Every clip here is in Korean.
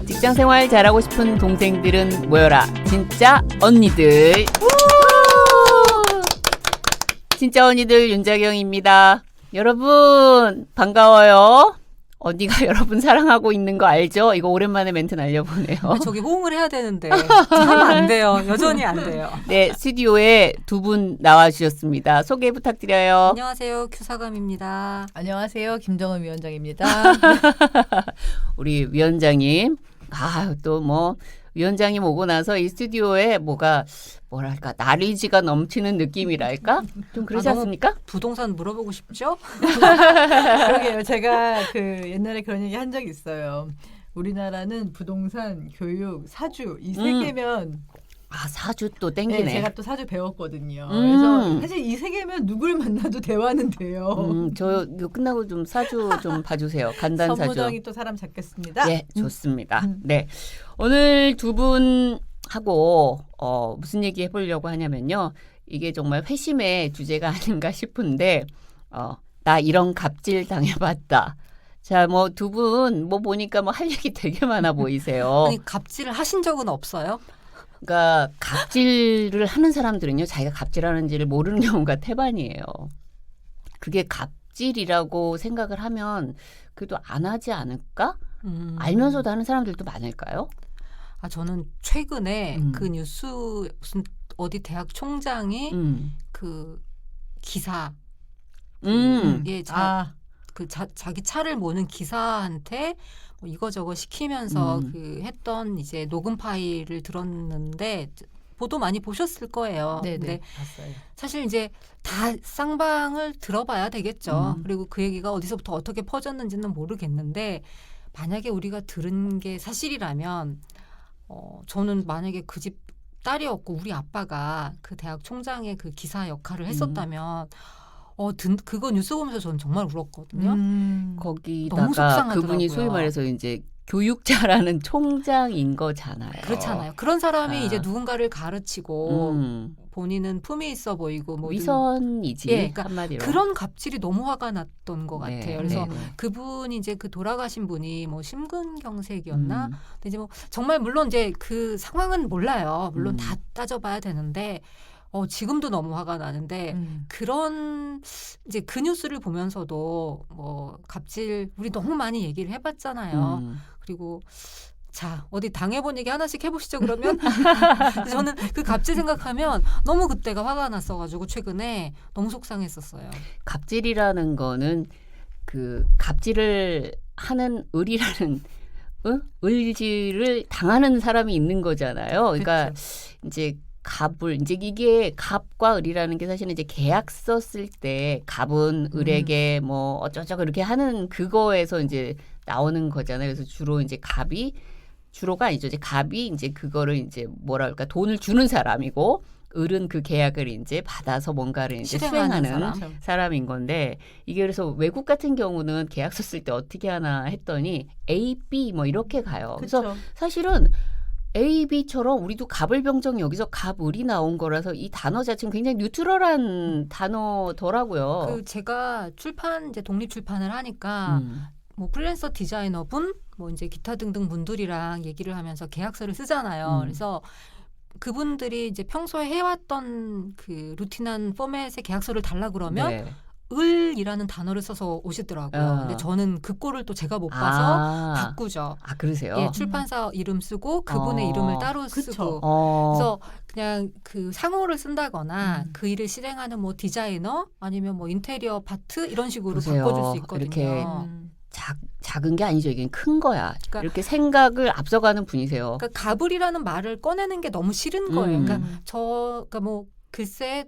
직장생활 잘하고 싶은 동생들은 모여라. 진짜 언니들. 진짜 언니들 윤자경입니다. 여러분 반가워요. 언니가 여러분 사랑하고 있는 거 알죠? 이거 오랜만에 멘트 날려보네요. 저기 호응을 해야 되는데 하면 안 돼요. 여전히 안 돼요. 네, 스튜디오에 두 분 나와주셨습니다. 소개 부탁드려요. 안녕하세요. 큐사감입니다. 안녕하세요. 김정은 위원장입니다. 우리 위원장님. 또 뭐 위원장님 오고 나서 이 스튜디오에 뭐랄까 나리지가 넘치는 느낌이랄까? 좀 그러지 않습니까? 부동산 물어보고 싶죠? 그러게요. 제가 옛날에 그런 얘기 한 적이 있어요. 우리나라는 부동산, 교육, 사주 이 세 개면 사주 또 땡기네. 네, 제가 또 사주 배웠거든요. 그래서 사실 이 세 개면 누굴 만나도 대화는 돼요. 저 이거 끝나고 좀 사주 좀 봐주세요. 간단 사주. 선무정이 또 사람 잡겠습니다. 예, 좋습니다. 네, 오늘 두 분하고 무슨 얘기 해보려고 하냐면요. 이게 정말 회심의 주제가 아닌가 싶은데 나 이런 갑질 당해봤다. 자, 뭐 두 분 보니까 할 얘기 되게 많아 보이세요. 아니, 갑질을 하신 적은 없어요? 그러니까 갑질을 하는 사람들은요, 자기가 갑질하는지를 모르는 경우가 태반이에요. 그게 갑질이라고 생각을 하면 그래도 안 하지 않을까? 알면서도 하는 사람들도 많을까요? 저는 최근에 그 뉴스 무슨 어디 대학 총장이 그 기사 자기 차를 모는 기사한테 뭐 이거저거 시키면서 했던 이제 녹음 파일을 들었는데 보도 많이 보셨을 거예요. 네네. 근데 봤어요. 사실 이제 다 쌍방을 들어봐야 되겠죠. 그리고 그 얘기가 어디서부터 어떻게 퍼졌는지는 모르겠는데 만약에 우리가 들은 게 사실이라면 저는 만약에 그 집 딸이었고 우리 아빠가 그 대학 총장의 그 기사 역할을 했었다면 그거 뉴스 보면서 저는 정말 울었거든요. 너무 거기다가 속상하더라고요. 그분이 소위 말해서 이제 교육자라는 총장인 거잖아요. 그렇잖아요. 그런 사람이 이제 누군가를 가르치고 본인은 품이 있어 보이고 위선이지. 예, 그러니까 한마디로. 그런 갑질이 너무 화가 났던 것 네, 같아요. 그래서 네. 그분이 이제 그 돌아가신 분이 심근경색이었나? 근데 이제 정말 물론 이제 그 상황은 몰라요. 물론 다 따져봐야 되는데. 지금도 너무 화가 나는데 그런 이제 그 뉴스를 보면서도 갑질 우리 너무 많이 얘기를 해봤잖아요. 그리고 자 어디 당해본 얘기 하나씩 해보시죠 그러면. 저는 그 갑질 생각하면 너무 그때가 화가 났어가지고 최근에 너무 속상했었어요. 갑질이라는 거는 그 갑질을 하는 을이라는 을질을 당하는 사람이 있는 거잖아요. 그러니까 그렇죠. 이제 갑을 이제 이게 갑과 을이라는 게 사실은 이제 계약서 쓸 때 갑은 을에게 뭐 어쩌저쩌고 이렇게 하는 그거에서 이제 나오는 거잖아요. 그래서 주로 이제 주로가 아니죠. 이제 갑이 이제 그거를 이제 뭐랄까 돈을 주는 사람이고 을은 그 계약을 이제 받아서 뭔가를 이제 수행하는 사람인 건데 이게 그래서 외국 같은 경우는 계약서 쓸 때 어떻게 하나 했더니 A, B 뭐 이렇게 가요. 그쵸. 그래서 사실은 A, B처럼 우리도 갑을병정이 여기서 갑을이 나온 거라서 이 단어 자체는 굉장히 뉴트럴한 단어더라고요. 제가 이제 독립 출판을 하니까 뭐 프리랜서 디자이너분, 뭐 이제 기타 등등 분들이랑 얘기를 하면서 계약서를 쓰잖아요. 그래서 그분들이 이제 평소에 해왔던 그 루틴한 포맷의 계약서를 달라 그러면 네. 을이라는 단어를 써서 오시더라고요. 근데 저는 그 꼴을 또 제가 못 봐서 바꾸죠. 그러세요? 예, 출판사 이름 쓰고 그분의 이름을 따로 쓰고. 그래서 그냥 그 상호를 쓴다거나 그 일을 실행하는 뭐 디자이너 아니면 뭐 인테리어 파트 이런 식으로 보세요. 바꿔줄 수 있거든요. 이렇게 작은 게 아니죠. 이게 큰 거야. 그러니까 이렇게 생각을 앞서가는 분이세요. 그러니까 갑을이라는 말을 꺼내는 게 너무 싫은 거예요. 그러니까 뭐 글쎄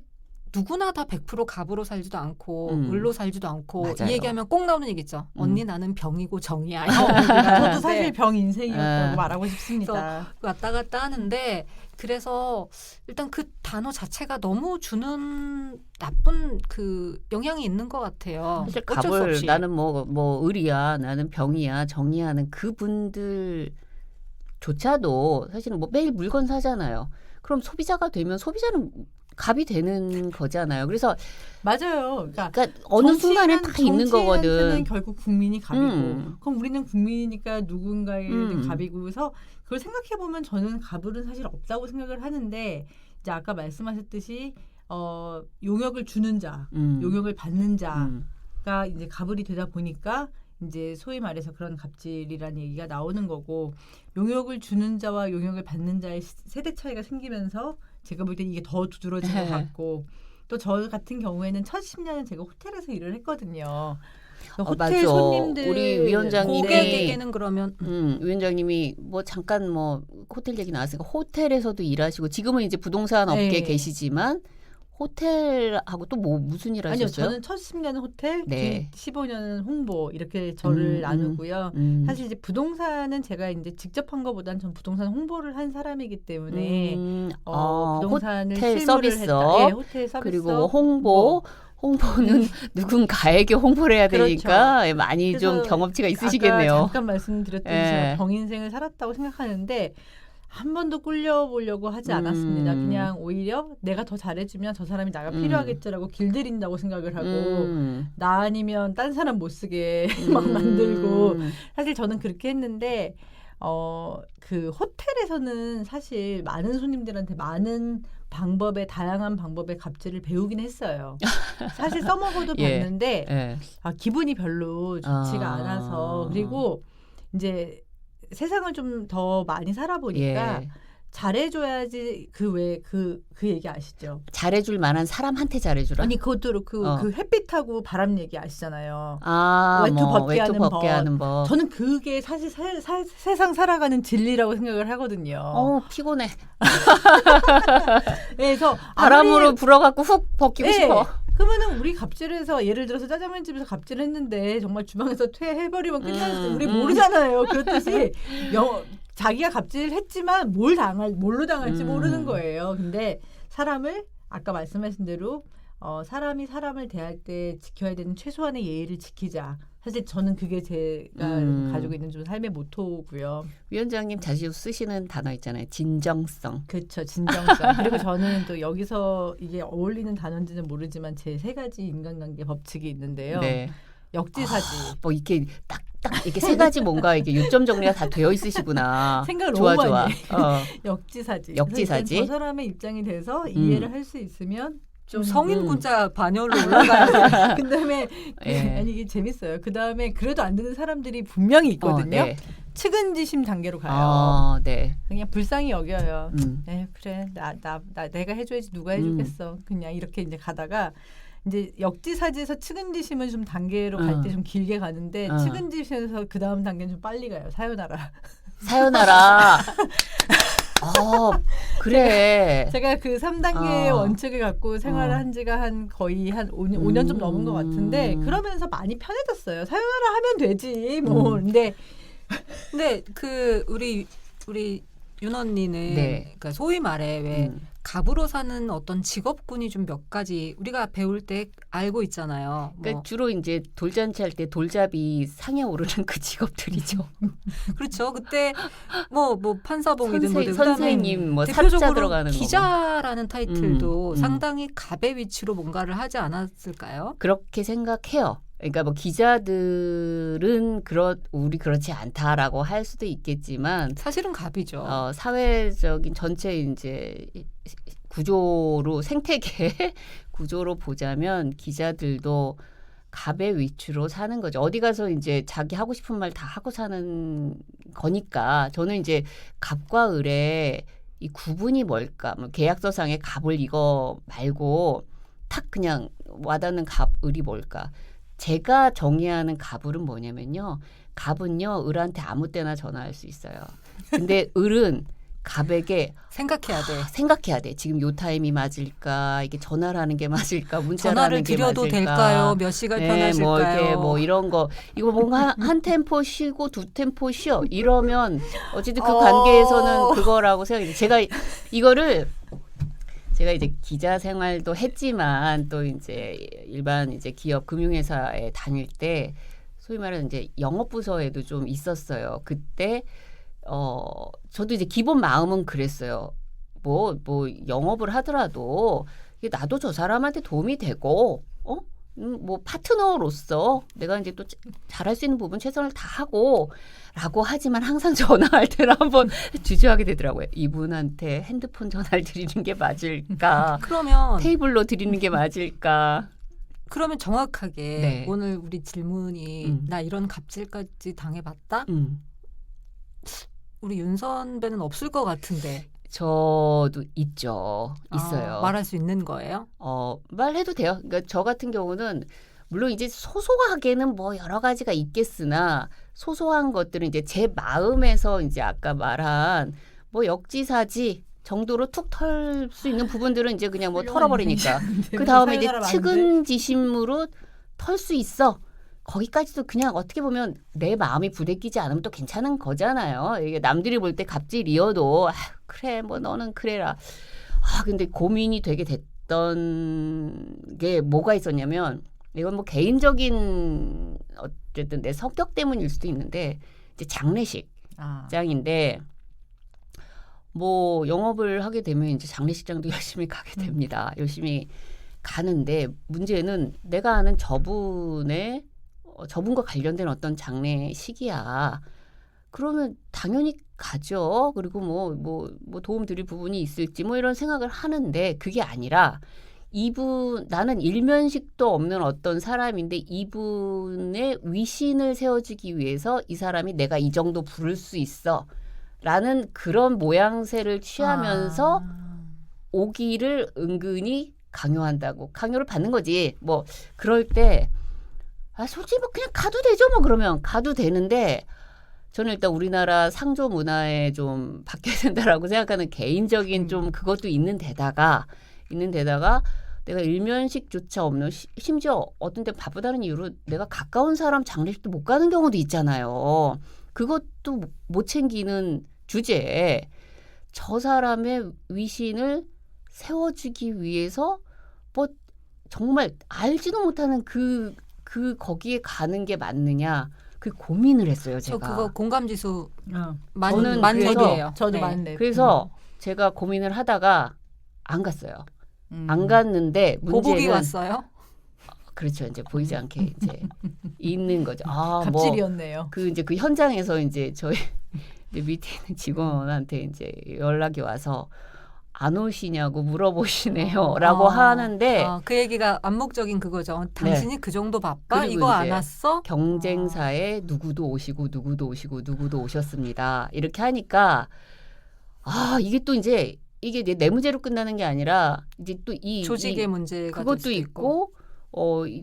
누구나 다 100% 갑으로 살지도 않고 을로 살지도 않고 맞아요. 이 얘기하면 꼭 나오는 얘기 있죠. 언니 나는 병이고 정이야. 저도 사실 병 인생이었다고 말하고 싶습니다. 왔다 갔다 하는데 그래서 일단 그 단어 자체가 너무 주는 나쁜 그 영향이 있는 것 같아요. 사실 어쩔 수 갑을 없이. 나는 뭐 을이야, 나는 병이야, 정이야 하는 그분들조차도 사실은 뭐 매일 물건 사잖아요. 그럼 소비자가 되면 소비자는 갑이 되는 거잖아요. 그래서 맞아요. 그러니까 어느 순간에 다 있는 정치인한테는 거거든. 결국 국민이 갑이고 그럼 우리는 국민이니까 누군가에는 음. 갑이고서 그걸 생각해 보면 저는 갑은 사실 없다고 생각을 하는데 이제 아까 말씀하셨듯이 용역을 주는 자, 용역을 받는 자가 이제 갑을이 되다 보니까 이제 소위 말해서 그런 갑질이라는 얘기가 나오는 거고 용역을 주는 자와 용역을 받는 자의 세대 차이가 생기면서 제가 볼 때 이게 더 두드러진 것 같고 또 저 같은 경우에는 첫 10년은 제가 호텔에서 일을 했거든요. 호텔 맞아. 손님들 우리 위원장님이 고객에게는 그러면 위원장님이 뭐 잠깐 뭐 호텔 얘기 나왔으니까 호텔에서도 일하시고 지금은 이제 부동산 업계에 네. 계시지만 호텔하고 또 뭐 무슨 일 아니요, 하셨어요? 저는 첫 10년은 호텔, 네. 뒤 15년은 홍보 이렇게 저를 나누고요. 사실 이제 부동산은 제가 이제 직접 한 것보다는 전 부동산 홍보를 한 사람이기 때문에 부동산을 호텔 실무를 서비스, 했다. 네, 호텔 서비스 그리고 뭐 홍보는 누군가에게 홍보를 해야 그렇죠. 되니까 많이 좀 그래서 경험치가 아까 있으시겠네요. 잠깐 말씀드렸듯이 예. 제가 병인생을 살았다고 생각하는데 한 번도 꿀려보려고 하지 않았습니다. 그냥 오히려 내가 더 잘해주면 저 사람이 나가 필요하겠지라고 길들인다고 생각을 하고 나 아니면 딴 사람 못 쓰게 막 만들고 사실 저는 그렇게 했는데 그 호텔에서는 사실 많은 손님들한테 많은 다양한 방법의 갑질을 배우긴 했어요. 사실 써먹어도 예. 봤는데 예. 기분이 별로 좋지가 않아서 그리고 이제 세상을 좀 더 많이 살아보니까 예. 잘해줘야지 그 얘기 아시죠? 잘해줄 만한 사람한테 잘해주라. 아니 그것도 그 햇빛하고 바람 얘기 아시잖아요. 외투 뭐 벗게 하는 법. 하는 법. 저는 그게 사실 세상 살아가는 진리라고 생각을 하거든요. 피곤해. 그래서 바람으로 아무리- 불어갖고 훅 벗기고 네. 싶어. 그러면은 우리 갑질해서 예를 들어서 짜장면 집에서 갑질했는데 정말 주방에서 퇴해버리면 끝나는데 우리 모르잖아요. 그렇듯이 자기가 갑질했지만 뭘로 당할지 모르는 거예요. 근데 사람을 아까 말씀하신 대로 사람이 사람을 대할 때 지켜야 되는 최소한의 예의를 지키자. 사실 저는 그게 제가 가지고 있는 좀 삶의 모토고요. 위원장님 자주 쓰시는 단어 있잖아요. 진정성. 그렇죠. 진정성. 그리고 저는 또 여기서 이게 어울리는 단어인지는 모르지만 제 3가지 인간관계 법칙이 있는데요. 네. 역지사지. 뭐 이렇게 딱딱 이렇게 3가지 뭔가 이게 요점 정리가 다 되어 있으시구나. 생각을 좋아 너무 좋아. 많이 역지사지. 그래서 일단 저 사람의 입장이 돼서 이해를 할 수 있으면 좀 성인군자 반열로 올라가요. 그다음에 예. 아니 이게 재밌어요. 그다음에 그래도 안 되는 사람들이 분명히 있거든요. 네. 측은지심 단계로 가요. 네. 그냥 불쌍히 여겨요. 그래 나 내가 해줘야지 누가 해주겠어. 그냥 이렇게 이제 가다가 이제 역지사지에서 측은지심은 좀 단계로 갈 때 좀 길게 가는데 측은지심에서 그 다음 단계는 좀 빨리 가요. 사요나라. 사요나라. 그래. 제가 그 3단계의 원칙을 갖고 생활을 한 지가 거의 한 5년 좀 넘은 것 같은데 그러면서 많이 편해졌어요. 사요나라 하면 되지 뭐. 근데 그 우리 윤 언니는 네. 그러니까 소위 말해 왜 갑으로 사는 어떤 직업군이 좀 몇 가지 우리가 배울 때 알고 있잖아요. 그러니까 주로 이제 돌잔치 할 때 돌잡이 상에 오르는 그 직업들이죠. 그렇죠. 그때 뭐 판사봉이든 선생님 뭐 사자 대표적으로 들어가는 거. 기자라는 타이틀도 음. 상당히 갑의 위치로 뭔가를 하지 않았을까요? 그렇게 생각해요. 그러니까 뭐 기자들은 우리 그렇지 않다라고 할 수도 있겠지만 사실은 갑이죠. 사회적인 전체 이제 구조로 생태계 구조로 보자면 기자들도 갑의 위치로 사는 거죠. 어디 가서 이제 자기 하고 싶은 말 다 하고 사는 거니까 저는 이제 갑과 을의 이 구분이 뭘까? 뭐 계약서상의 갑을 이거 말고 탁 그냥 와닿는 갑, 을이 뭘까? 제가 정의하는 갑을은 뭐냐면요. 갑은요. 을한테 아무 때나 전화할 수 있어요. 근데 을은 갑에게 생각해야 돼. 지금 요 타임이 맞을까? 이게 전화를 하는 게 맞을까? 문자를 하는 게 맞을까? 전화를 드려도 될까요? 몇 시간 편하실까요? 뭐 이런 거. 이거 뭔가 한 템포 쉬고 두 템포 쉬어. 이러면 어쨌든 그 관계에서는 그거라고 생각해요. 제가 이제 기자 생활도 했지만 또 이제 일반 이제 기업 금융회사에 다닐 때 소위 말하는 이제 영업부서에도 좀 있었어요. 그때 저도 이제 기본 마음은 그랬어요. 뭐 영업을 하더라도 이게 나도 저 사람한테 도움이 되고 뭐 파트너로서 내가 이제 또 잘할 수 있는 부분 최선을 다하고 라고 하지만 항상 전화할 때는 한번 주저하게 되더라고요. 이분한테 핸드폰 전화를 드리는 게 맞을까? 그러면 테이블로 드리는 게 맞을까? 그러면 정확하게 네. 오늘 우리 질문이 나 이런 갑질까지 당해봤다? 우리 윤 선배는 없을 것 같은데. 저도 있어요. 말할 수 있는 거예요? 말해도 돼요. 그러니까 저 같은 경우는 물론 이제 소소하게는 뭐 여러 가지가 있겠으나 소소한 것들은 이제 제 마음에서 이제 아까 말한 뭐 역지사지 정도로 툭 털 수 있는 부분들은 이제 그냥 뭐 털어버리니까 그 다음에 이제 측은지심으로 털 수 있어. 거기까지도 그냥 어떻게 보면 내 마음이 부대끼지 않으면 또 괜찮은 거잖아요. 이게 남들이 볼 때 갑질이어도 그래 뭐 너는 그래라. 근데 고민이 되게 됐던 게 뭐가 있었냐면 이건 뭐 개인적인 어쨌든 내 성격 때문일 수도 있는데 이제 장례식장인데 뭐 영업을 하게 되면 이제 장례식장도 열심히 가게 됩니다. 열심히 가는데 문제는 내가 아는 저분과 관련된 어떤 장례식이야. 그러면 당연히 가죠. 그리고 뭐 도움 드릴 부분이 있을지 뭐 이런 생각을 하는데 그게 아니라 나는 일면식도 없는 어떤 사람인데 이분의 위신을 세워주기 위해서 이 사람이 내가 이 정도 부를 수 있어. 라는 그런 모양새를 취하면서 오기를 은근히 강요한다고. 강요를 받는 거지. 뭐 그럴 때 솔직히 뭐 그냥 가도 되죠. 뭐 그러면 가도 되는데 저는 일단 우리나라 상조 문화에 좀 바뀌어야 된다라고 생각하는 개인적인 좀 그것도 있는 데다가 내가 일면식조차 없는 심지어 어떤 때 바쁘다는 이유로 내가 가까운 사람 장례식도 못 가는 경우도 있잖아요. 그것도 못 챙기는 주제에 저 사람의 위신을 세워주기 위해서 뭐 정말 알지도 못하는 거기에 가는 게 맞느냐 그 고민을 했어요. 제가. 저 그거 공감지수 저는 만렙이에요. 저도 네. 만렙. 그래서 제가 고민을 하다가 안 갔어요. 안 갔는데 문제는 보복이 왔어요? 그렇죠. 이제 보이지 않게 이제 있는 거죠. 갑질이었네요. 이제 그 현장에서 이제 저희 밑에 있는 직원한테 이제 연락이 와서 안 오시냐고 물어보시네요라고 하는데 그 얘기가 암묵적인 그거죠. 당신이 그 정도 바빠? 이거 안 왔어? 경쟁사에 누구도 오시고 누구도 오시고 누구도 오셨습니다. 이렇게 하니까 이게 또 이제 이게 내 문제로 끝나는 게 아니라 이제 또 조직의 문제가 그것도 있고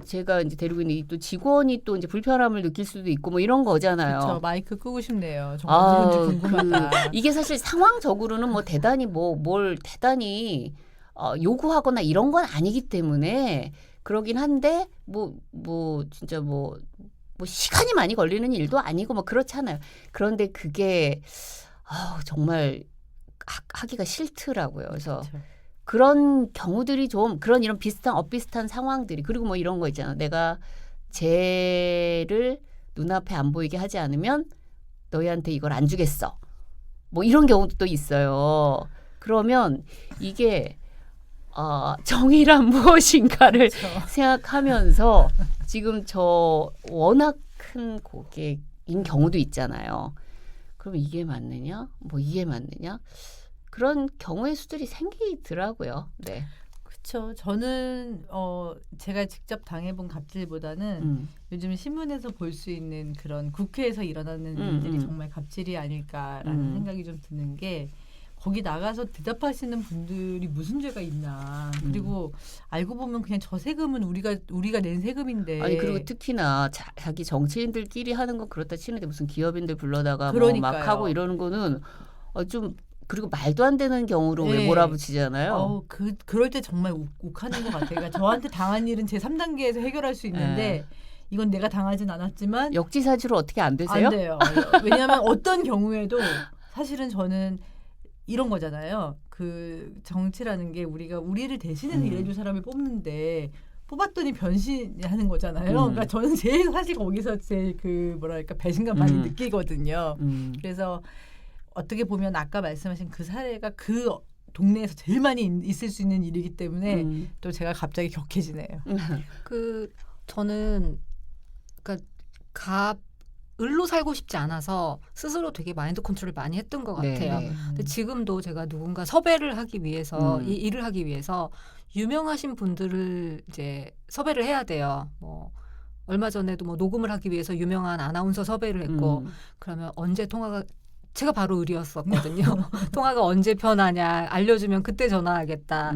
제가 이제 데리고 있는 또 직원이 또 이제 불편함을 느낄 수도 있고 뭐 이런 거잖아요. 그렇죠. 마이크 끄고 싶네요. 정말 궁금하다. 이게 사실 상황적으로는 뭐 대단히 뭘 대단히 요구하거나 이런 건 아니기 때문에 그러긴 한데 뭐 진짜 뭐 시간이 많이 걸리는 일도 아니고 뭐 그렇잖아요. 그런데 그게 정말 하기가 싫더라고요. 그래서 그렇죠. 그런 경우들이 좀 이런 비슷한 상황들이 그리고 뭐 이런 거 있잖아. 내가 쟤를 눈앞에 안 보이게 하지 않으면 너희한테 이걸 안 주겠어. 뭐 이런 경우도 또 있어요. 그러면 이게 정의란 무엇인가를 그렇죠. 생각하면서 지금 저 워낙 큰 고객인 경우도 있잖아요. 그럼 이게 맞느냐? 뭐 이게 맞느냐? 그런 경우의 수들이 생기더라고요. 네. 그렇죠. 저는 제가 직접 당해본 갑질보다는 요즘 신문에서 볼 수 있는 그런 국회에서 일어나는 일들이 정말 갑질이 아닐까라는 생각이 좀 드는 게 거기 나가서 대답하시는 분들이 무슨 죄가 있나. 그리고 알고 보면 그냥 저 세금은 우리가 낸 세금인데. 아니 그리고 특히나 자기 정치인들끼리 하는 건 그렇다 치는데 무슨 기업인들 불러다가 뭐 그러니까요. 막 하고 이러는 거는 좀 그리고 말도 안 되는 경우로 네. 왜 몰아붙이잖아요. 그럴 때 정말 욱하는 것 같아요. 그러니까 저한테 당한 일은 제 3단계에서 해결할 수 있는데 이건 내가 당하진 않았지만 역지사지로 어떻게 안 되세요? 안 돼요. 왜냐하면 어떤 경우에도 사실은 저는 이런 거잖아요. 그 정치라는 게 우리를 대신해서 일해줄 사람을 뽑는데 뽑았더니 변신하는 거잖아요. 그러니까 저는 제일 사실 거기서 제일 배신감 많이 느끼거든요. 그래서 어떻게 보면 아까 말씀하신 그 사례가 동네에서 제일 많이 있을 수 있는 일이기 때문에 또 제가 갑자기 격해지네요. 저는 그러니까 을로 살고 싶지 않아서 스스로 되게 마인드 컨트롤을 많이 했던 것 같아요. 네. 근데 지금도 제가 누군가 섭외를 하기 위해서 이 일을 하기 위해서 유명하신 분들을 이제 섭외를 해야 돼요. 뭐 얼마 전에도 뭐 녹음을 하기 위해서 유명한 아나운서 섭외를 했고 그러면 언제 통화가 제가 바로 을이었었거든요. 통화가 언제 편하냐 알려주면 그때 전화하겠다.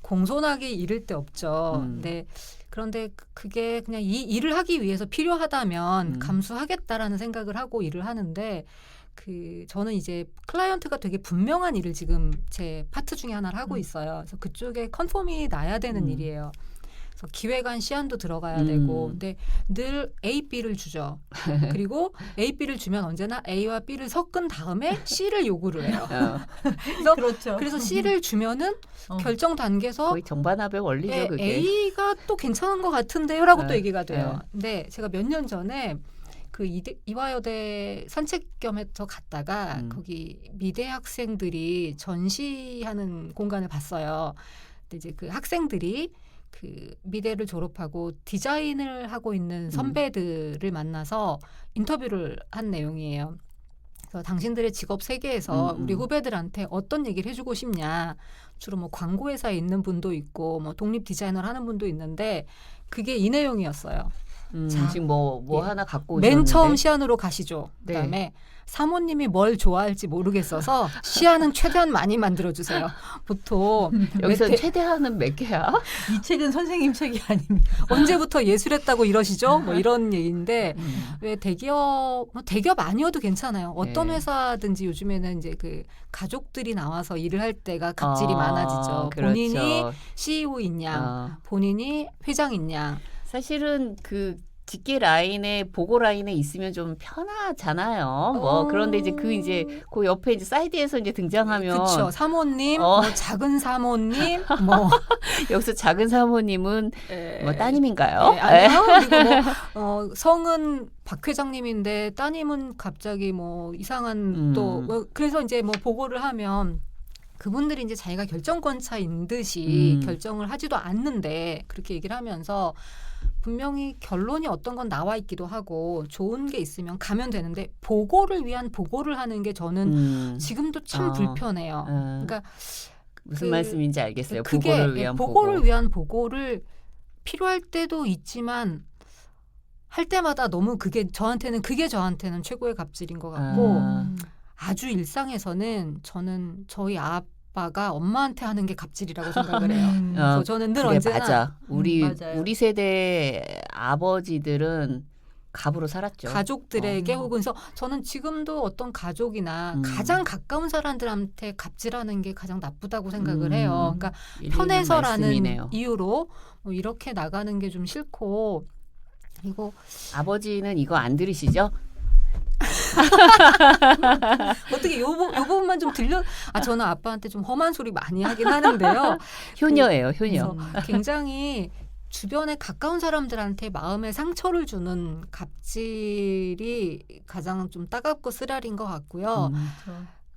공손하게 이를 데 없죠. 그런데 그게 그냥 이 일을 하기 위해서 필요하다면 감수하겠다라는 생각을 하고 일을 하는데 저는 이제 클라이언트가 되게 분명한 일을 지금 제 파트 중에 하나를 하고 있어요. 그래서 그쪽에 컨펌이 나야 되는 일이에요. 그래서 기획안 시안도 들어가야 되고 근데 늘 A, B를 주죠. 그리고 A, B를 주면 언제나 A와 B를 섞은 다음에 C를 요구를 해요. 그렇죠. 그래서 C를 주면은 결정 단계에서 거의 정반합의 원리죠. 그게. A가 또 괜찮은 것 같은데요라고 또 얘기가 돼요. 근데 제가 몇 년 전에 그 이화여대 산책 겸해서 갔다가 거기 미대 학생들이 전시하는 공간을 봤어요. 근데 이제 그 학생들이 그 미대를 졸업하고 디자인을 하고 있는 선배들을 만나서 인터뷰를 한 내용이에요. 그래서 당신들의 직업 세계에서 우리 후배들한테 어떤 얘기를 해주고 싶냐. 주로 뭐 광고회사에 있는 분도 있고 뭐 독립 디자이너를 하는 분도 있는데 그게 이 내용이었어요. 자, 지금 뭐 하나 갖고 오셨는데. 맨 처음 시안으로 가시죠. 네. 그다음에 사모님이 뭘 좋아할지 모르겠어서 시안은 최대한 많이 만들어주세요. 보통 여기서 최대한은 몇 개야? 이 책은 선생님 책이 아닙니다. 언제부터 예술했다고 이러시죠? 뭐 이런 얘기인데 왜 대기업 아니어도 괜찮아요. 어떤 네. 회사든지 요즘에는 이제 그 가족들이 나와서 일을 할 때가 갑질이 많아지죠. 그렇죠. 본인이 CEO인 양, 본인이 회장인 양. 사실은 그 직계 라인에 보고 라인에 있으면 좀 편하잖아요. 뭐 그런데 이제 그 옆에 이제 사이드에서 이제 등장하면 그렇죠. 사모님, 뭐 작은 사모님, 뭐 여기서 작은 사모님은 뭐 따님인가요? 네, 아니요. 그리고 뭐 성은 박 회장님인데 따님은 갑자기 뭐 이상한 또 그래서 이제 뭐 보고를 하면 그분들이 이제 자기가 결정권차인 듯이 결정을 하지도 않는데 그렇게 얘기를 하면서 분명히 결론이 어떤 건 나와 있기도 하고 좋은 게 있으면 가면 되는데 보고를 위한 보고를 하는 게 저는 지금도 참 불편해요. 그러니까 무슨 말씀인지 알겠어요. 그게 보고를 위한 보고를 위한 보고를 필요할 때도 있지만 할 때마다 너무 그게 저한테는 최고의 갑질인 것 같고 아주 일상에서는 저는 저희 아빠가 엄마한테 하는 게 갑질이라고 생각을 해요. 그래서 저는 늘 언제나 맞아. 맞아요. 우리 세대 아버지들은 갑으로 살았죠. 가족들에게 혹은 그래서 저는 지금도 어떤 가족이나 가장 가까운 사람들한테 갑질하는 게 가장 나쁘다고 생각을 해요. 그러니까 편해서라는 말씀이네요. 이유로 뭐 이렇게 나가는 게 좀 싫고 그리고 아버지는 이거 안 들으시죠? 어떻게 요 부분만 좀 저는 아빠한테 좀 험한 소리 많이 하긴 하는데요. 효녀예요, 효녀. 그래서 굉장히 주변에 가까운 사람들한테 마음에 상처를 주는 갑질이 가장 좀 따갑고 쓰라린 것 같고요.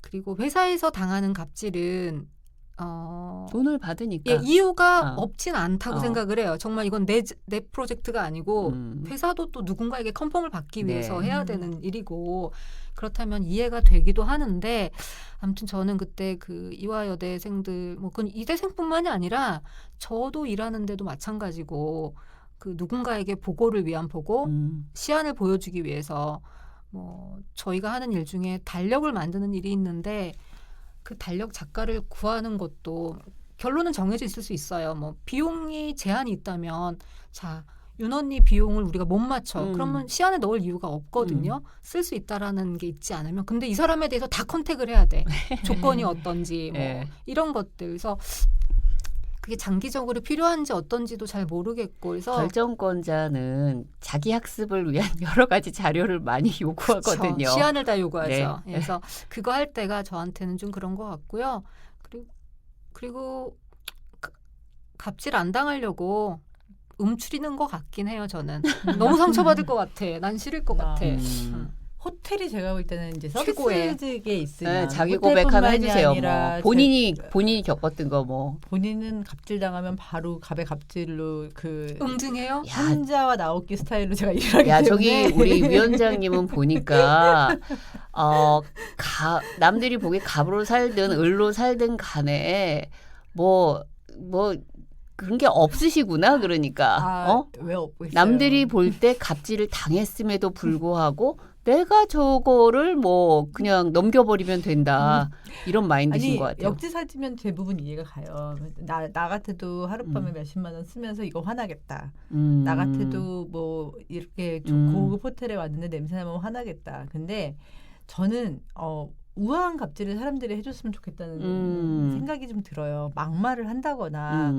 그리고 회사에서 당하는 갑질은 돈을 받으니까. 이유가 없진 않다고 생각을 해요. 정말 이건 내 프로젝트가 아니고 회사도 또 누군가에게 컨펌을 받기 위해서 해야 되는 일이고 그렇다면 이해가 되기도 하는데 아무튼 저는 그때 그 이화여대생들 뭐 그건 이대생뿐만이 아니라 저도 일하는데도 마찬가지고 그 누군가에게 보고를 위한 보고 시안을 보여주기 위해서 뭐 저희가 하는 일 중에 달력을 만드는 일이 있는데 그 달력 작가를 구하는 것도 결론은 정해져 있을 수 있어요. 뭐 비용이 제한이 있다면 자 윤 언니 비용을 우리가 못 맞춰. 그러면 시안에 넣을 이유가 없거든요. 쓸 수 있다라는 게 있지 않으면. 근데 이 사람에 대해서 다 컨택을 해야 돼. 조건이 어떤지 뭐 이런 것들. 그래서 그게 장기적으로 필요한지 어떤지도 잘 모르겠고 그래서 결정권자는 자기 학습을 위한 여러 가지 자료를 많이 요구하거든요. 그쵸. 시안을 다 요구하죠. 네. 그래서 그거 할 때가 저한테는 좀 그런 것 같고요. 그리고 갑질 안 당하려고 움츠리는 것 같긴 해요. 저는 너무 상처받을 것 같아. 난 싫을 것 같아. 호텔이 제가 볼 때는 이제 최고의. 서비스직에 있으면 네, 자기 고백 하나 호텔뿐만이 해주세요. 아니라 뭐 본인이 겪었던 거 뭐. 본인은 갑질 당하면 바로 갑의 갑질로 그 응징해요? 야, 한자와 나오기 스타일로 제가 일을 하기 야 때문에 저기 우리 위원장님은 보니까 남들이 보기에 갑으로 살든 을로 살든 간에 뭐 그런 게 없으시구나. 그러니까 왜 없고 있어요? 남들이 볼 때 갑질을 당했음에도 불구하고 내가 저거를 뭐 그냥 넘겨버리면 된다. 이런 마인드신 것 같아요. 역지사지면 대부분 이해가 가요. 나 같아도 하룻밤에 몇십만 원 쓰면서 이거 화나겠다. 나 같아도 뭐 이렇게 고급 호텔에 왔는데 냄새나면 화나겠다. 근데 저는 우아한 갑질을 사람들이 해줬으면 좋겠다는 생각이 좀 들어요. 막말을 한다거나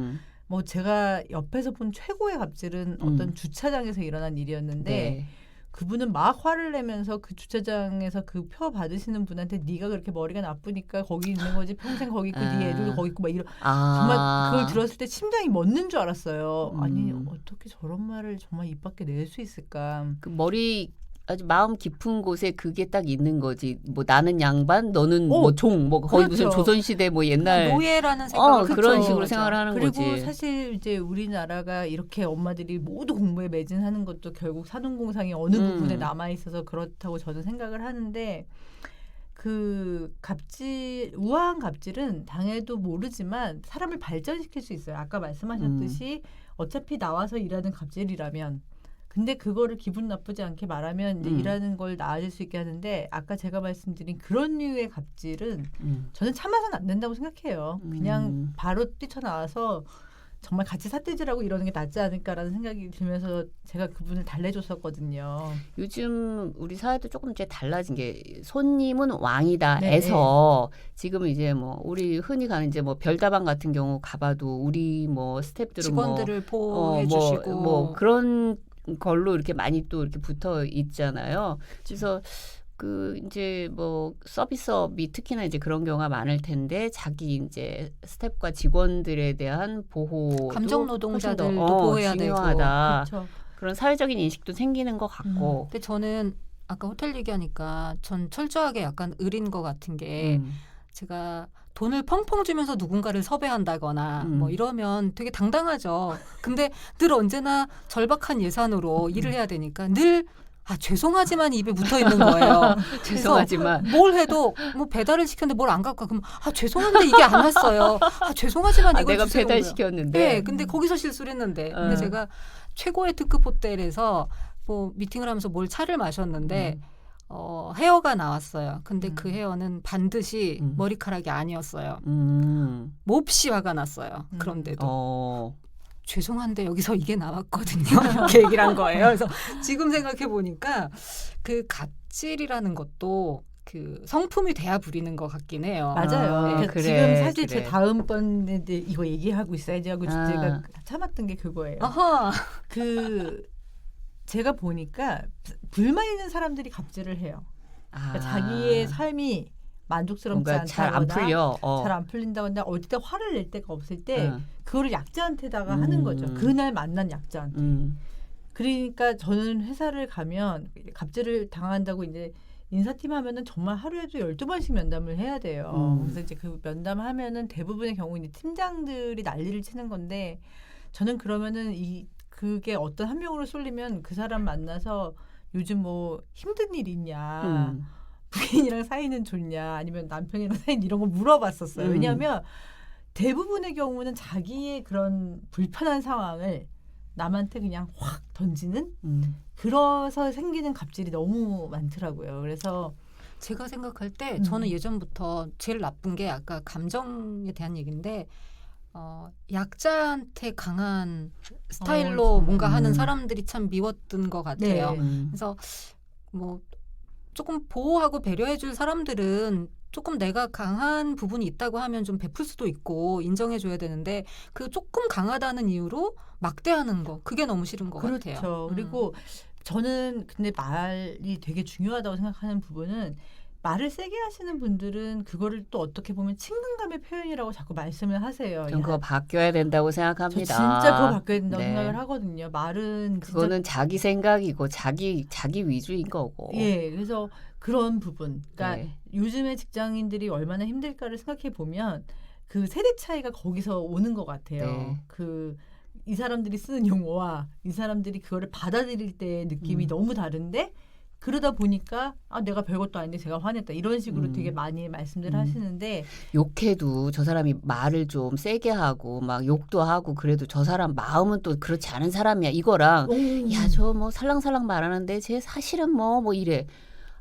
뭐 제가 옆에서 본 최고의 갑질은 어떤 주차장에서 일어난 일이었는데 네. 그분은 막 화를 내면서 그 주차장에서 그 표 받으시는 분한테 네가 그렇게 머리가 나쁘니까 거기 있는 거지 평생 거기 있고 네 애들도 거기 있고 막 이런 정말 그걸 들었을 때 심장이 멎는 줄 알았어요. 아니 어떻게 저런 말을 정말 입 밖에 낼 수 있을까. 그 머리 아주 마음 깊은 곳에 그게 딱 있는 거지. 뭐 나는 양반, 너는 뭐 종, 뭐 거의 그렇죠. 무슨 조선시대 뭐 옛날 노예라는 생각을 그런 그렇죠. 식으로 생각을 하는 그리고 거지. 사실 이제 우리나라가 이렇게 엄마들이 모두 공부에 매진하는 것도 결국 사돈공상이 어느 부분에 남아 있어서 그렇다고 저는 생각을 하는데 그 갑질 우아한 갑질은 당해도 모르지만 사람을 발전시킬 수 있어요. 아까 말씀하셨듯이 어차피 나와서 일하는 갑질이라면 근데 그거를 기분 나쁘지 않게 말하면 이제 일하는 걸 나아질 수 있게 하는데 아까 제가 말씀드린 그런 류의 갑질은 저는 참아서는 안 된다고 생각해요. 그냥 바로 뛰쳐나와서 정말 같이 삿대질하고 이러는 게 낫지 않을까라는 생각이 들면서 제가 그분을 달래줬었거든요. 요즘 우리 사회도 조금 이제 달라진 게 손님은 왕이다에서 네. 지금 이제 뭐 우리 흔히 가는 이제 뭐 별다방 같은 경우 가봐도 우리 뭐 스태프들은 직원들을 보호해주시고 뭐 그런 걸로 이렇게 많이 또 이렇게 붙어 있잖아요. 그래서 그 이제 뭐 서비스업이 특히나 이제 그런 경우가 많을 텐데 자기 이제 스태프과 직원들에 대한 보호 감정 노동자들도 보호해야 중요하다. 그렇죠. 그런 사회적인 인식도 생기는 것 같고. 근데 저는 아까 호텔 얘기하니까 전 철저하게 약간 을인 것 같은 게 제가 돈을 펑펑 주면서 누군가를 섭외한다거나 뭐 이러면 되게 당당하죠. 근데 늘 언제나 절박한 예산으로 일을 해야 되니까 늘 죄송하지만 입에 붙어 있는 거예요. 죄송하지만 뭘 해도 뭐 배달을 시켰는데 뭘 안 갖고 가. 그럼 죄송한데 이게 안 왔어요. 죄송하지만 이걸 내가 주세요. 배달시켰는데. 네, 근데 거기서 실수를 했는데. 근데 제가 최고의 특급 호텔에서 뭐 미팅을 하면서 뭘 차를 마셨는데 헤어가 나왔어요. 근데 그 헤어는 반드시 머리카락이 아니었어요. 몹시 화가 났어요. 그런데도. 죄송한데 여기서 이게 나왔거든요. 이렇게 얘기를 한 거예요. 그래서 지금 생각해 보니까 그 갑질이라는 것도 그 성품이 돼야 부리는 것 같긴 해요. 맞아요. 그래, 지금 사실 그래. 제 다음번에 이거 얘기하고 있어야지 하고 제가 참았던 게 그거예요. 아하. 제가 보니까 불만 있는 사람들이 갑질을 해요. 그러니까 자기의 삶이 만족스럽지 않다거나 잘 안 풀려. 잘 안 풀린다거나 어디다 화를 낼 데가 없을 때 그거를 약자한테다가 하는 거죠. 그날 만난 약자한테. 그러니까 저는 회사를 가면 갑질을 당한다고 이제 인사팀 하면은 정말 하루에도 12번씩 면담을 해야 돼요. 그래서 이제 그 면담하면은 대부분의 경우 이제 팀장들이 난리를 치는 건데 저는 그러면은 그게 어떤 한 명으로 쏠리면 그 사람 만나서 요즘 뭐 힘든 일 있냐. 부인이랑 사이는 좋냐 아니면 남편이랑 사이는 이런 거 물어봤었어요. 왜냐하면 대부분의 경우는 자기의 그런 불편한 상황을 남한테 그냥 확 던지는 그래서 생기는 갑질이 너무 많더라고요. 그래서 제가 생각할 때 저는 예전부터 제일 나쁜 게 아까 감정에 대한 얘기인데 약자한테 강한 스타일로 뭔가 하는 사람들이 참 미웠던 것 같아요. 네. 그래서 뭐 조금 보호하고 배려해줄 사람들은 조금 내가 강한 부분이 있다고 하면 좀 베풀 수도 있고 인정해줘야 되는데 그 조금 강하다는 이유로 막대하는 거 그게 너무 싫은 것 그렇죠. 같아요. 그리고 저는 근데 말이 되게 중요하다고 생각하는 부분은 말을 세게 하시는 분들은 그거를 또 어떻게 보면 친근감의 표현이라고 자꾸 말씀을 하세요. 전 그거 바뀌어야 된다고 생각합니다. 저 진짜 그거 바뀌어야 된다고 네. 생각을 하거든요. 말은 진짜 그거는 자기 생각이고 자기 위주인 거고. 예, 그래서 그런 부분. 그러니까 네. 요즘의 직장인들이 얼마나 힘들까를 생각해 보면 그 세대 차이가 거기서 오는 것 같아요. 네. 이 사람들이 쓰는 용어와 이 사람들이 그거를 받아들일 때의 느낌이 너무 다른데 그러다 보니까 내가 별것도 아닌데 제가 화냈다 이런 식으로 되게 많이 말씀들 하시는데 욕해도 저 사람이 말을 좀 세게 하고 막 욕도 하고 그래도 저 사람 마음은 또 그렇지 않은 사람이야 이거랑 야 저 뭐 살랑살랑 말하는데 쟤 사실은 뭐 이래.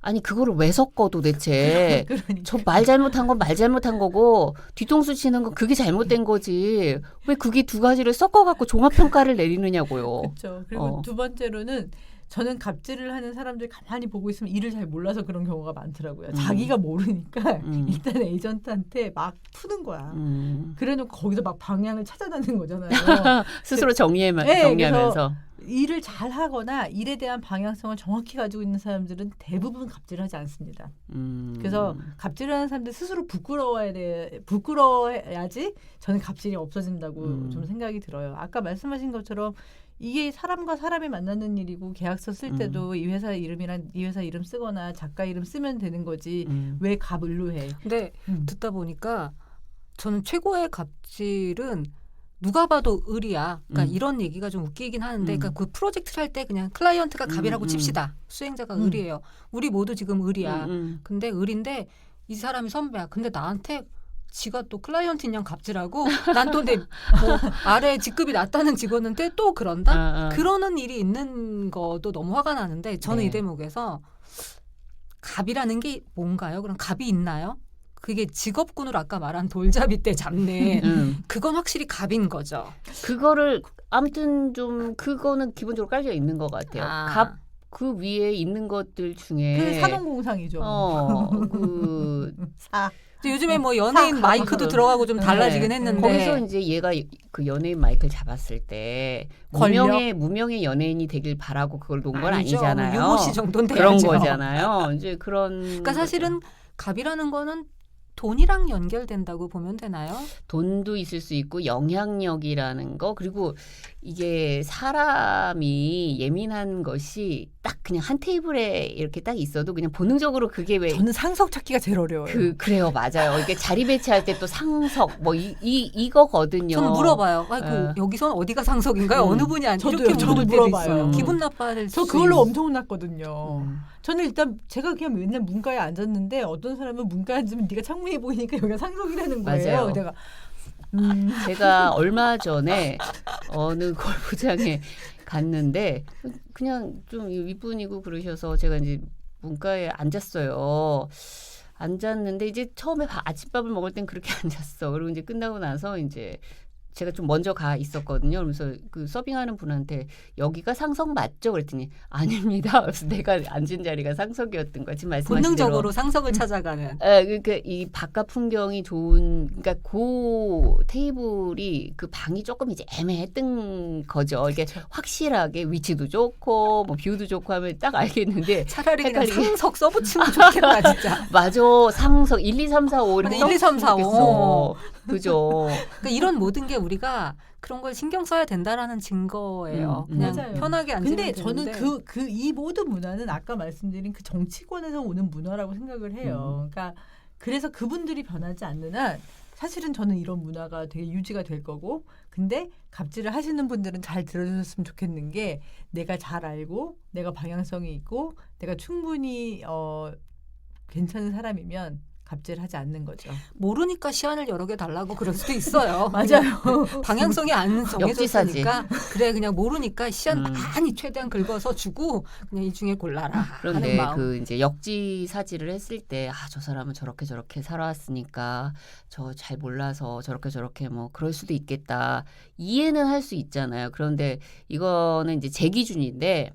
아니 그거를 왜 섞어 도대체. 그러니까. 저 말 잘못한 건 말 잘못한 거고 뒤통수 치는 건 그게 잘못된 거지. 왜 그게 두 가지를 섞어갖고 종합평가를 내리느냐고요. 그렇죠. 그리고 두 번째로는 저는 갑질을 하는 사람들 가만히 보고 있으면 일을 잘 몰라서 그런 경우가 많더라고요. 자기가 모르니까 일단 에이전트한테 막 푸는 거야. 그래놓고 거기서 막 방향을 찾아다니는 거잖아요. 스스로 정리하면서. 그래서 일을 잘 하거나 일에 대한 방향성을 정확히 가지고 있는 사람들은 대부분 갑질하지 않습니다. 그래서 갑질하는 사람들 스스로 부끄러워야지 저는 갑질이 없어진다고 좀 생각이 들어요. 아까 말씀하신 것처럼 이게 사람과 사람이 만나는 일이고 계약서 쓸 때도 이 회사 이름이랑 이 회사 이름 쓰거나 작가 이름 쓰면 되는 거지 왜 갑을로 해. 근데 듣다 보니까 저는 최고의 갑질은 누가 봐도 을이야. 그러니까 이런 얘기가 좀 웃기긴 하는데 그러니까 그 프로젝트를 할 때 그냥 클라이언트가 갑이라고 칩시다. 수행자가 을이에요. 우리 모두 지금 을이야. 근데 을인데 이 사람이 선배야. 근데 나한테 지가 또 클라이언트인 양 갑질하고 난 또 내 아래 직급이 낮다는 직원한테 또 그런다? 그러는 일이 있는 것도 너무 화가 나는데 저는 이 대목에서 갑이라는 게 뭔가요? 그럼 갑이 있나요? 그게 직업군으로 아까 말한 돌잡이 때 잡는 그건 확실히 갑인 거죠. 그거를 아무튼 좀 그거는 기본적으로 깔려 있는 것 같아요. 갑 그 위에 있는 것들 중에 그 사망공상이죠. 요즘에 뭐 연예인 마이크도 들어가고 좀 달라지긴 했는데 거기서 이제 얘가 그 연예인 마이크를 잡았을 때 무명의 연예인이 되길 바라고 그걸 놓은 건 아니잖아요. 유모씨 정도는 그런 돼야죠. 거잖아요. 이제 그런 그러니까 사실은 갑이라는 거는 돈이랑 연결된다고 보면 되나요? 돈도 있을 수 있고 영향력이라는 거 그리고 이게 사람이 예민한 것이 딱 그냥 한 테이블에 이렇게 딱 있어도 그냥 본능적으로 그게 왜 저는 상석 찾기가 제일 어려워요. 그래요 맞아요. 이게 자리 배치할 때 또 상석 뭐 이거거든요. 저는 물어봐요. 아이고 여기선 어디가 상석인가요? 어느 분이 안 이렇게 물어볼 때도 있어요. 기분 나빠야 될 저 그걸로 엄청 혼났거든요. 저는 일단 제가 그냥 맨날 문가에 앉았는데 어떤 사람은 문가에 앉으면 네가 창문이 보이니까 여기가 상석이라는 거예요. 맞아요. 제가 얼마 전에 어느 골프장에 갔는데 그냥 좀 윗분이고 그러셔서 제가 이제 문가에 앉았어요. 앉았는데 이제 처음에 아침밥을 먹을 땐 그렇게 앉았어. 그리고 이제 끝나고 나서 이제 제가 좀 먼저 가 있었거든요. 그래서 그 서빙하는 분한테 여기가 상석 맞죠? 그랬더니 아닙니다. 그래서 내가 앉은 자리가 상석이었던 거야. 지금 말씀하신 본능적으로 대로. 상석을 찾아가는. 그러니까 이 바깥 풍경이 좋은 그러니까 그 테이블이 그 방이 조금 이제 애매했던 거죠. 이게 확실하게 위치도 좋고 뭐 뷰도 좋고 하면 딱 알겠는데 차라리 그냥 상석 써붙이면 좋겠다 진짜. 맞아. 상석 1, 2, 3, 4, 5 이렇게 1, 2, 3, 4, 5. 그죠. 그러니까 이런 모든 게 우리가 그런 걸 신경 써야 된다라는 증거예요. 그냥 맞아요. 편하게 앉으면 근데 되는데. 저는 이 모든 문화는 아까 말씀드린 그 정치권에서 오는 문화라고 생각을 해요. 그러니까 그래서 그분들이 변하지 않는 한 사실은 저는 이런 문화가 되게 유지가 될 거고 근데 갑질을 하시는 분들은 잘 들어주셨으면 좋겠는 게 내가 잘 알고 내가 방향성이 있고 내가 충분히 괜찮은 사람이면 갑질하지 않는 거죠. 모르니까 시안을 여러 개 달라고 그럴 수도 있어요. 맞아요. 방향성이 안 정해졌으니까 그래 그냥 모르니까 시안 많이 최대한 긁어서 주고 그냥 이 중에 골라라. 그런데 하는 마음. 그 이제 역지사지를 했을 때 저 사람은 저렇게 살아왔으니까 저 잘 몰라서 저렇게 뭐 그럴 수도 있겠다. 이해는 할 수 있잖아요. 그런데 이거는 이제 제 기준인데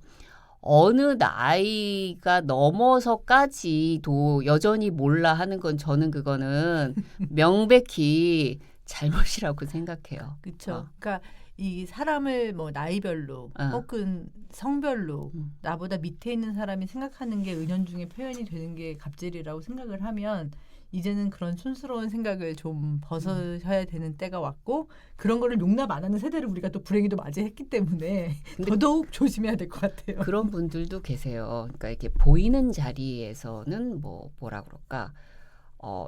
어느 나이가 넘어서까지도 여전히 몰라 하는 건 저는 그거는 명백히 잘못이라고 생각해요. 그렇죠. 그러니까 이 사람을 뭐 나이별로 혹은 성별로 음. 나보다 밑에 있는 사람이 생각하는 게 은연중에 표현이 되는 게 갑질이라고 생각을 하면 이제는 그런 촌스러운 생각을 좀 벗어셔야 되는 때가 왔고 그런 거를 용납 안 하는 세대를 우리가 또 불행히도 맞이했기 때문에 더더욱 조심해야 될 것 같아요. 그런 분들도 계세요. 그러니까 이렇게 보이는 자리에서는 뭐라 그럴까?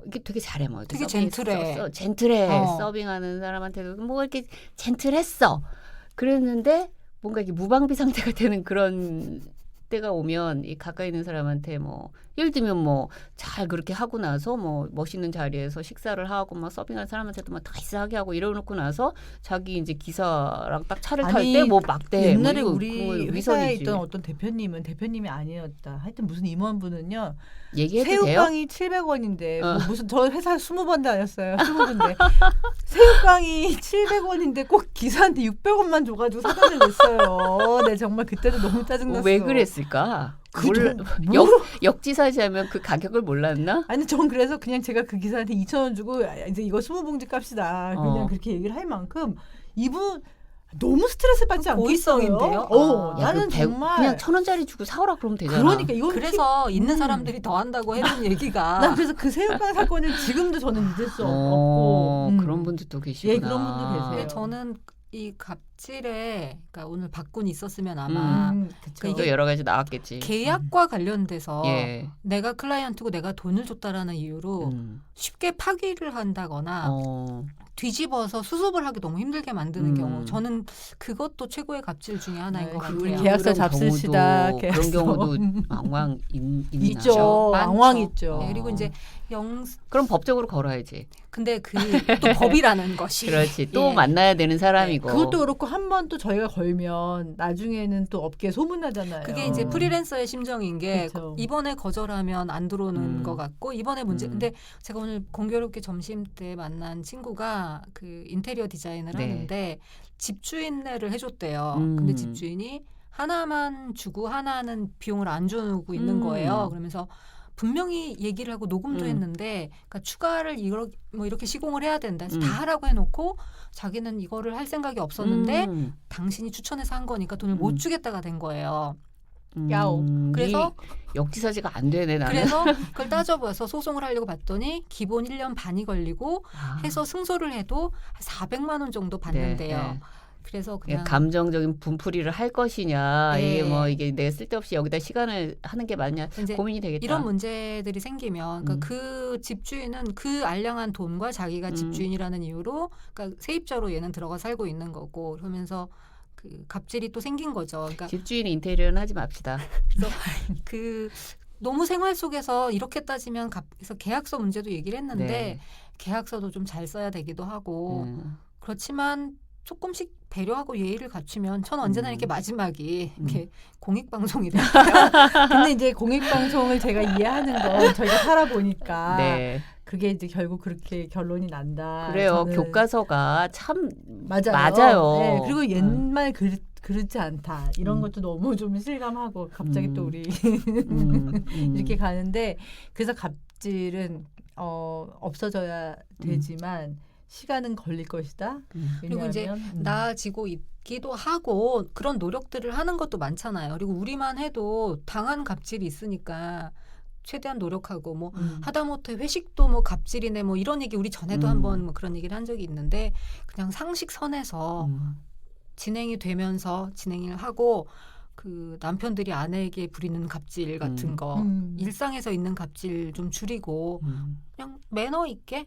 이게 되게 잘해 뭐. 되게 젠틀해. 젠틀해. 서빙하는 사람한테도 뭐 이렇게 젠틀했어. 그랬는데 뭔가 이게 무방비 상태가 되는 그런 때가 오면 이 가까이 있는 사람한테 뭐 예를 들면 뭐 잘 그렇게 하고 나서 뭐 멋있는 자리에서 식사를 하고 막 서빙하는 사람한테도 막 나이스하게 하고 이러놓고 나서 자기 이제 기사랑 딱 차를 탈 때 뭐 막대 옛날에 뭐 우리 회사에 위선이지. 있던 어떤 대표님이 아니었다. 하여튼 무슨 임원분은요. 얘기해도 돼요? 새우깡이 700원인데 뭐 무슨 저 회사 20번 다녔어요. 20군데. 새우깡이 700원인데 꼭 기사한테 600원만 줘가지고 사다 냈어요. 네 정말 그때도 너무 짜증났어. 왜 그랬을까? 역지사지하면 그 가격을 몰랐나? 아니 전 그래서 그냥 제가 그 기사한테 2,000원 주고 이제 이거 20봉지 값이다. 그냥 그렇게 얘기를 할 만큼 이분 너무 스트레스 받지 않겠어요? 고의성인데요? 나는 정말 그냥 1,000원짜리 주고 사오라 그러면 되잖아. 그러니까 이건 그래서 있는 사람들이 더 한다고 해준 얘기가 난 그래서 그 새우깡 사건을 지금도 저는 잊을 수 없고 그런 분들도 계시구나. 예, 그런 분도 계세요. 근데 저는 이 갑질에 그러니까 오늘 박군이 있었으면 아마 그쵸. 이거 여러 가지 나왔겠지. 계약과 관련돼서 예. 내가 클라이언트고 내가 돈을 줬다라는 이유로 쉽게 파기를 한다거나 뒤집어서 수습을 하기 너무 힘들게 만드는 경우 저는 그것도 최고의 갑질 중에 하나인 것 우리 같아요. 계약서 잡수시다. 그런 경우도 왕왕 있죠. 많죠. 왕왕 있죠. 네, 그리고 이제 그럼 법적으로 걸어야지. 근데 그 또 법이라는 것이 그렇지. 또 예. 만나야 되는 사람이고. 그것도 그렇고 한 번 또 저희가 걸면 나중에는 또 업계 소문나잖아요. 그게 이제 프리랜서의 심정인 게 그쵸. 이번에 거절하면 안 들어오는 것 같고 이번에 문제. 근데 제가 오늘 공교롭게 점심 때 만난 친구가 그 인테리어 디자인을 네. 하는데 집주인네를 해줬대요. 근데 집주인이 하나만 주고 하나는 비용을 안 주고 있는 거예요. 그러면서 분명히 얘기를 하고 녹음도 했는데 그러니까 추가를 이렇게 시공을 해야 된다 해서 다 하라고 해놓고 자기는 이거를 할 생각이 없었는데 당신이 추천해서 한 거니까 돈을 못 주겠다가 된 거예요. 야오. 그래서 역지사지가 안 되네 나는. 그래서 그걸 따져봐서 소송을 하려고 봤더니 기본 1년 반이 걸리고 해서 승소를 해도 400만 원 정도 받는데요. 네. 그래서 그냥 감정적인 분풀이를 할 것이냐 네. 이게 내가 쓸데없이 여기다 시간을 하는 게 맞냐 고민이 되겠다. 이런 문제들이 생기면 그러니까 그 집주인은 그 알량한 돈과 자기가 집주인이라는 이유로 그러니까 세입자로 얘는 들어가 살고 있는 거고 그러면서 그 갑질이 또 생긴 거죠. 그러니까 집주인 인테리어는 하지 맙시다. 그래서 그 너무 생활 속에서 이렇게 따지면 그래서 계약서 문제도 얘기를 했는데 네. 계약서도 좀 잘 써야 되기도 하고 그렇지만 조금씩 배려하고 예의를 갖추면 전 언제나 이렇게 마지막이 이렇게 공익방송이 돼요. 근데 이제 공익방송을 제가 이해하는 건 저희가 살아보니까 네. 그게 이제 결국 그렇게 결론이 난다. 그래요. 저는 교과서가 참 맞아요. 네, 그리고 네. 옛말 그렇지 않다. 이런 것도 너무 좀 실감하고 갑자기 또 우리 이렇게 가는데 그래서 갑질은 없어져야 되지만 시간은 걸릴 것이다. 그리고 이제 나아지고 있기도 하고 그런 노력들을 하는 것도 많잖아요. 그리고 우리만 해도 당한 갑질이 있으니까 최대한 노력하고 뭐 하다못해 회식도 뭐 갑질이네 뭐 이런 얘기 우리 전에도 한번 뭐 그런 얘기를 한 적이 있는데 그냥 상식선에서 진행이 되면서 진행을 하고 그 남편들이 아내에게 부리는 갑질 같은 거 일상에서 있는 갑질 좀 줄이고 그냥 매너 있게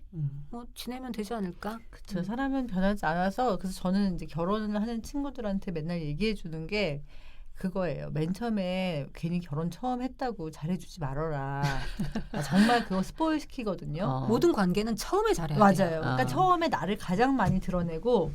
뭐 지내면 되지 않을까? 그렇죠. 사람은 변하지 않아서 그래서 저는 이제 결혼을 하는 친구들한테 맨날 얘기해 주는 게 그거예요. 맨 처음에 괜히 결혼 처음 했다고 잘해주지 말아라. 정말 그거 스포일 시키거든요. 모든 관계는 처음에 잘해야 맞아요. 돼요. 그러니까 처음에 나를 가장 많이 드러내고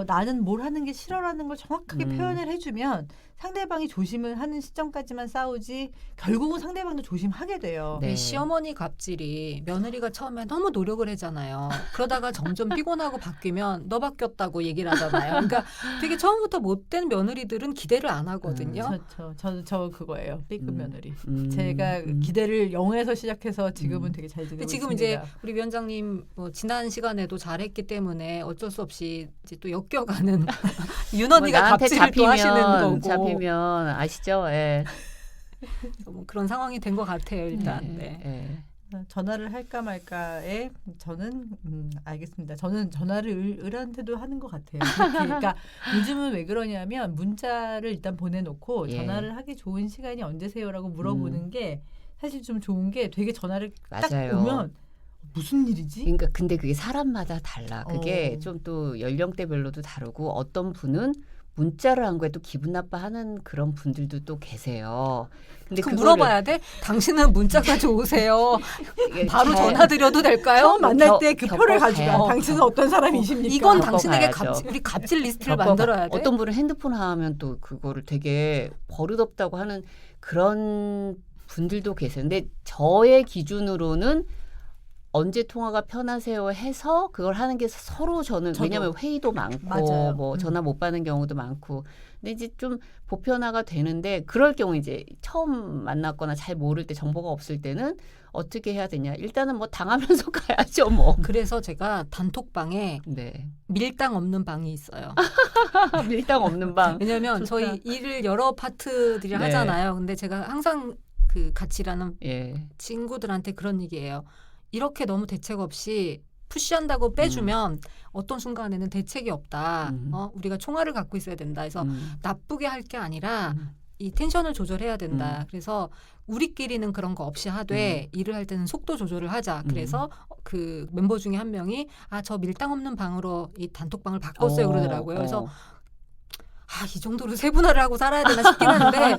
나는 뭘 하는 게 싫어라는 걸 정확하게 표현을 해주면 상대방이 조심을 하는 시점까지만 싸우지 결국은 상대방도 조심하게 돼요. 네. 시어머니 갑질이 며느리가 처음에 너무 노력을 하잖아요. 그러다가 점점 피곤하고 바뀌면 너 바뀌었다고 얘기를 하잖아요. 그러니까 되게 처음부터 못된 며느리들은 기대를 안 하거든요. 있거든요. 저 그거예요. B급 며느리. 음. 제가 기대를 0에서 시작해서 지금은 되게 잘 지내고 지금 있습니다. 이제 우리 위원장님 뭐 지난 시간에도 잘했기 때문에 어쩔 수 없이 이제 또 엮여가는 윤 언니가 나한테 갑질을 또 하시는 거고 잡히면 아시죠? 예. 뭐 그런 상황이 된 것 같아요. 일단. 네. 예. 전화를 할까 말까에 저는 알겠습니다. 저는 전화를 을한테도 하는 것 같아요. 그러니까 요즘은 왜 그러냐면 문자를 일단 보내놓고 예. 전화를 하기 좋은 시간이 언제세요라고 물어보는 게 사실 좀 좋은 게 되게 전화를 딱 맞아요. 오면 무슨 일이지? 그러니까 근데 그게 사람마다 달라. 그게 어. 좀 또 연령대별로도 다르고 어떤 분은 문자를 한 거에 또 기분 나빠하는 그런 분들도 또 계세요. 근데 그 그거를 물어봐야 돼? 당신은 문자 가져오세요. 이게 바로 잘- 전화 드려도 될까요? 처음 만날 겪- 때 그 겪어 표를 가져가. 가야 당신은 어떤 사람이십니까? 이건 겪어 당신에게 가야죠. 우리 갑질 리스트를 겪어가- 만들어야 돼. 어떤 분은 핸드폰 하면 또 그거를 되게 버릇없다고 하는 그런 분들도 계세요. 근데 저의 기준으로는 언제 통화가 편하세요 해서 그걸 하는 게 서로 저는 저도. 왜냐하면 회의도 많고 맞아요. 뭐 전화 못 받는 경우도 많고 근데 이제 좀 보편화가 되는데 그럴 경우 이제 처음 만났거나 잘 모를 때 정보가 없을 때는 어떻게 해야 되냐 일단은 뭐 당하면서 가야죠 뭐. 그래서 제가 단톡방에 네. 밀당 없는 방이 있어요. 밀당 없는 방. 왜냐하면 좋다. 저희 일을 여러 파트들이 네. 하잖아요. 근데 제가 항상 그 같이 일하는 예. 친구들한테 그런 얘기예요. 이렇게 너무 대책 없이 푸시한다고 빼주면 어떤 순간에는 대책이 없다. 우리가 총알을 갖고 있어야 된다. 해서 나쁘게 할 게 아니라 이 텐션을 조절해야 된다. 그래서 우리끼리는 그런 거 없이 하되 일을 할 때는 속도 조절을 하자. 그래서 그 멤버 중에 한 명이 저 밀당 없는 방으로 이 단톡방을 바꿨어요. 그러더라고요. 그래서 이 정도로 세분화를 하고 살아야 되나 싶긴 한데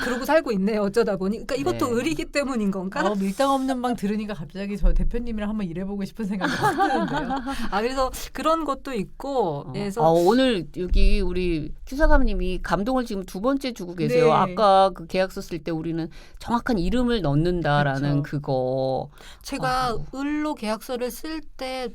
그러고 살고 있네요. 어쩌다 보니. 그러니까 이것도 네. 의리기 때문인 건가? 밀당 없는 방 들으니까 갑자기 저 대표님이랑 한번 일해보고 싶은 생각이 확 드는데요. 그래서 그런 것도 있고 그래서 오늘 여기 우리 큐사감님이 감동을 지금 두 번째 주고 계세요. 네. 아까 그 계약서 쓸 때 우리는 정확한 이름을 넣는다라는 그렇죠. 그거. 제가 을로 계약서를 쓸 때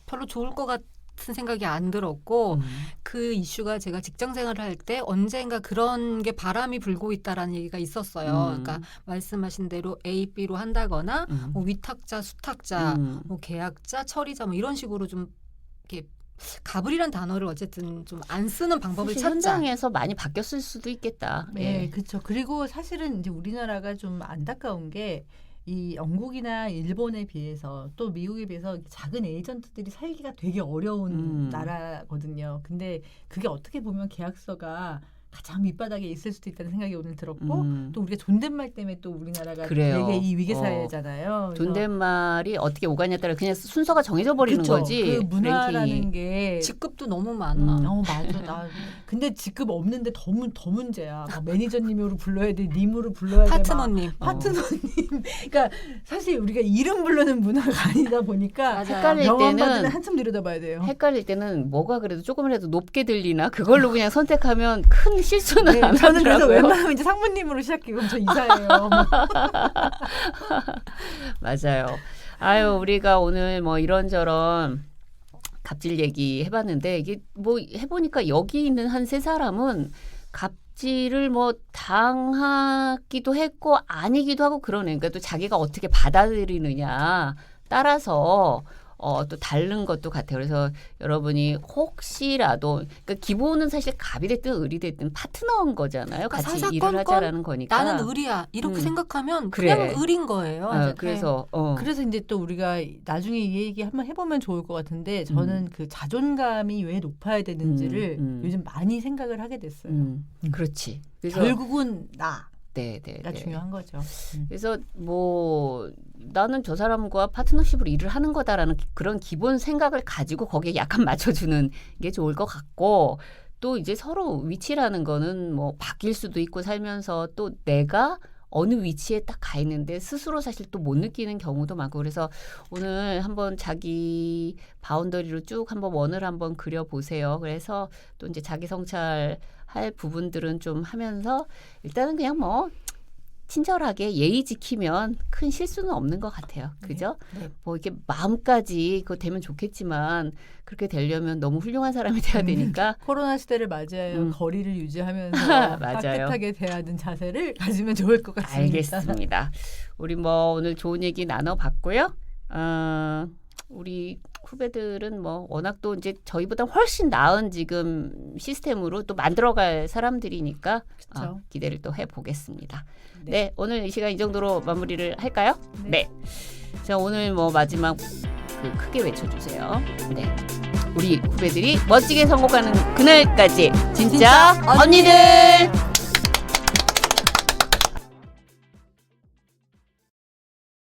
별로 좋을 것 같은 생각이 안 들었고 그 이슈가 제가 직장 생활을 할 때 언젠가 그런 게 바람이 불고 있다라는 얘기가 있었어요. 그러니까 말씀하신 대로 A, B로 한다거나 뭐 위탁자, 수탁자, 뭐 계약자, 처리자 뭐 이런 식으로 좀 이렇게 가불이란 단어를 어쨌든 좀 안 쓰는 방법을 사실 찾자. 현장에서 많이 바뀌었을 수도 있겠다. 네, 예. 그렇죠. 그리고 사실은 이제 우리나라가 좀 안타까운 게 이 영국이나 일본에 비해서 또 미국에 비해서 작은 에이전트들이 살기가 되게 어려운 나라거든요. 근데 그게 어떻게 보면 계약서가 가장 밑바닥에 있을 수도 있다는 생각이 오늘 들었고 또 우리가 존댓말 때문에 또 우리나라가 그래요. 되게 이 위기 사회잖아요. 그래서 존댓말이 어떻게 오가냐에 따라 그냥 순서가 정해져 버리는 그쵸. 거지. 그 문화라는 랭킹이. 게 직급도 너무 많아. 맞아. 근데 직급 없는데 더 문제야. 막 매니저님으로 불러야 돼, 님으로 불러야 돼. 파트너님. 파트너님. 그러니까 사실 우리가 이름 부르는 문화가 아니다 보니까 맞아요. 헷갈릴 명함 받을 때는 때 한참 들여다봐야 돼요. 헷갈릴 때는 뭐가 그래도 조금이라도 높게 들리나 그걸로 그냥 선택하면 큰 실수는 네, 안 저는 그래서 하더라고요. 웬만하면 이제 상무님으로 시작해요. 그럼 저 이사해요. 맞아요. 아유, 우리가 오늘 뭐 이런저런 갑질 얘기 해봤는데 이게 뭐 해보니까 여기 있는 한 세 사람은 갑질을 뭐 당하기도 했고 아니기도 하고 그러네. 그러니까 또 자기가 어떻게 받아들이느냐 따라서 또 다른 것도 같아요. 그래서 여러분이 혹시라도 그러니까 기본은 사실 갑이 됐든 을이 됐든 파트너인 거잖아요. 그러니까 같이 사사건건 일을 하자라는 거니까. 나는 을이야. 이렇게 생각하면 그래. 그냥 을인 거예요. 그래서 그래서 이제 또 우리가 나중에 이 얘기 한번 해보면 좋을 것 같은데 저는 그 자존감이 왜 높아야 되는지를 요즘 많이 생각을 하게 됐어요. 그렇지. 그래서 결국은 나가 네. 중요한 거죠. 그래서 뭐 나는 저 사람과 파트너십으로 일을 하는 거다라는 그런 기본 생각을 가지고 거기에 약간 맞춰주는 게 좋을 것 같고 또 이제 서로 위치라는 거는 뭐 바뀔 수도 있고 살면서 또 내가 어느 위치에 딱 가 있는데 스스로 사실 또 못 느끼는 경우도 많고 그래서 오늘 한번 자기 바운더리로 쭉 한번 원을 한번 그려보세요. 그래서 또 이제 자기 성찰할 부분들은 좀 하면서 일단은 그냥 뭐 친절하게 예의 지키면 큰 실수는 없는 것 같아요. 그죠? 네. 뭐 이렇게 마음까지 그거 되면 좋겠지만 그렇게 되려면 너무 훌륭한 사람이 돼야 되니까 코로나 시대를 맞이하여 거리를 유지하면서 맞아요. 따뜻하게 대하는 자세를 가지면 좋을 것 같습니다. 알겠습니다. 우리 뭐 오늘 좋은 얘기 나눠봤고요. 우리 후배들은 뭐 워낙 또 이제 저희보다 훨씬 나은 지금 시스템으로 또 만들어갈 사람들이니까 기대를 또 해보겠습니다. 네, 오늘 이 시간 이 정도로 마무리를 할까요? 네. 자, 오늘 뭐 마지막 크게 외쳐주세요. 네, 우리 후배들이 멋지게 성공하는 그날까지 진짜 언니들!